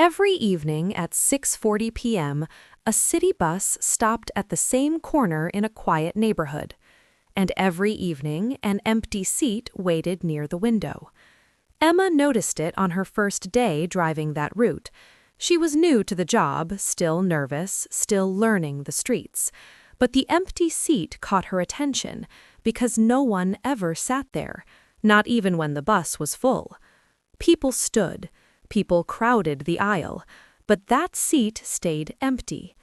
Every evening at 6:40 p.m., a city bus stopped at the same corner in a quiet neighborhood. And every evening, an empty seat waited near the window. Emma noticed it on her first day driving that route. She was new to the job, still nervous, still learning the streets. But the empty seat caught her attention because no one ever sat there, not even when the bus was full. People stood. People crowded the aisle, but that seat stayed empty.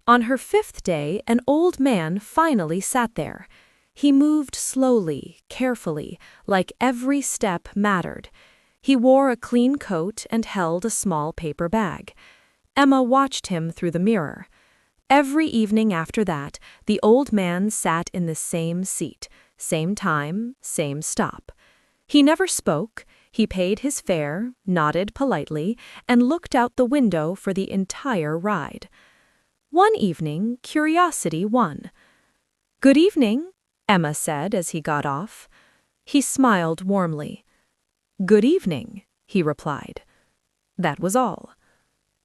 On her fifth day, an old man finally sat there. He moved slowly, carefully, like every step mattered. He wore a clean coat and held a small paper bag. Emma watched him through the mirror. Every evening after that, the old man sat in the same seat, same time, same stop. He never spoke. He paid his fare, nodded politely, and looked out the window for the entire ride. One evening, curiosity won. "Good evening," Emma said as he got off. He smiled warmly. "Good evening," he replied. That was all.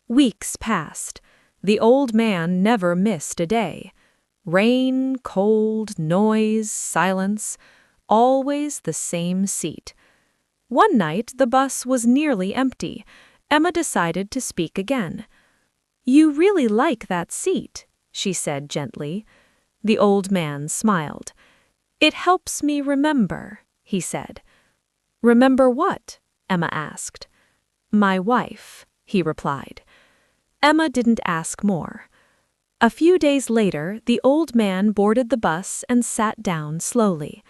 Weeks passed. The old man never missed a day. Rain, cold, noise, silence, always the same seat. One night, the bus was nearly empty. Emma decided to speak again. "You really like that seat," she said gently. The old man smiled. "It helps me remember," he said. "Remember what?" Emma asked. "My wife," he replied. Emma didn't ask more. A few days later, the old man boarded the bus and sat down slowly.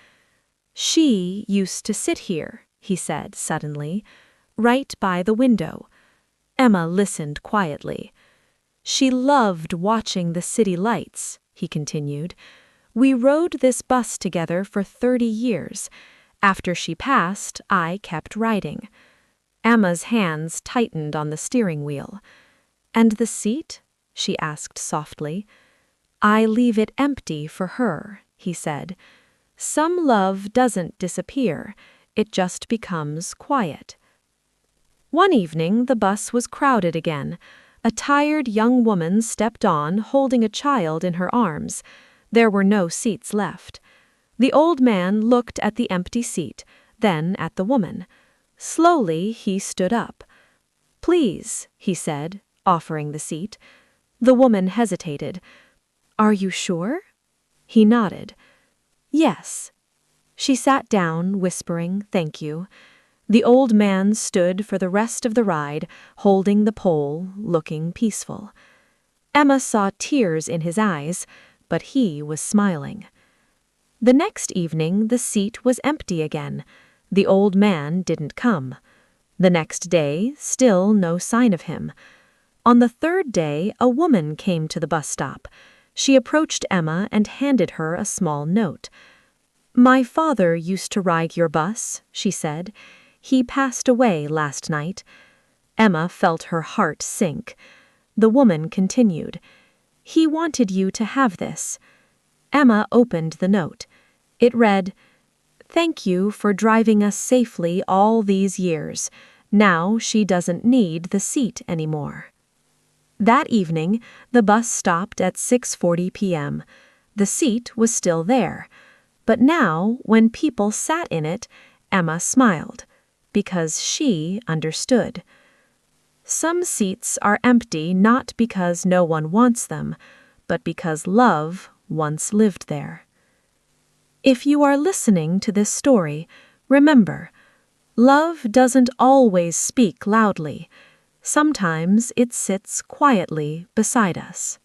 "She used to sit here," he said suddenly, "right by the window." Emma listened quietly. "She loved watching the city lights," he continued. "We rode this bus together for 30 years. After she passed, I kept riding." Emma's hands tightened on the steering wheel. "And the seat?" she asked softly. "I leave it empty for her," he said. "Some love doesn't disappear. It just becomes quiet." One evening, the bus was crowded again. A tired young woman stepped on, holding a child in her arms. There were no seats left. The old man looked at the empty seat, then at the woman. Slowly, he stood up. "Please," he said, offering the seat. The woman hesitated. "Are you sure?" He nodded. "Yes." She sat down, whispering, "Thank you." The old man stood for the rest of the ride, holding the pole, looking peaceful. Emma saw tears in his eyes, but he was smiling. The next evening, the seat was empty again. The old man didn't come. The next day, still no sign of him. On the third day, a woman came to the bus stop. She approached Emma and handed her a small note. "My father used to ride your bus," she said. "He passed away last night." Emma felt her heart sink. The woman continued. "He wanted you to have this." Emma opened the note. It read, "Thank you for driving us safely all these years. Now she doesn't need the seat anymore." That evening, the bus stopped at 6:40 p.m. The seat was still there. But now, when people sat in it, Emma smiled, because she understood. Some seats are empty not because no one wants them, but because love once lived there. If you are listening to this story, remember, love doesn't always speak loudly. Sometimes it sits quietly beside us.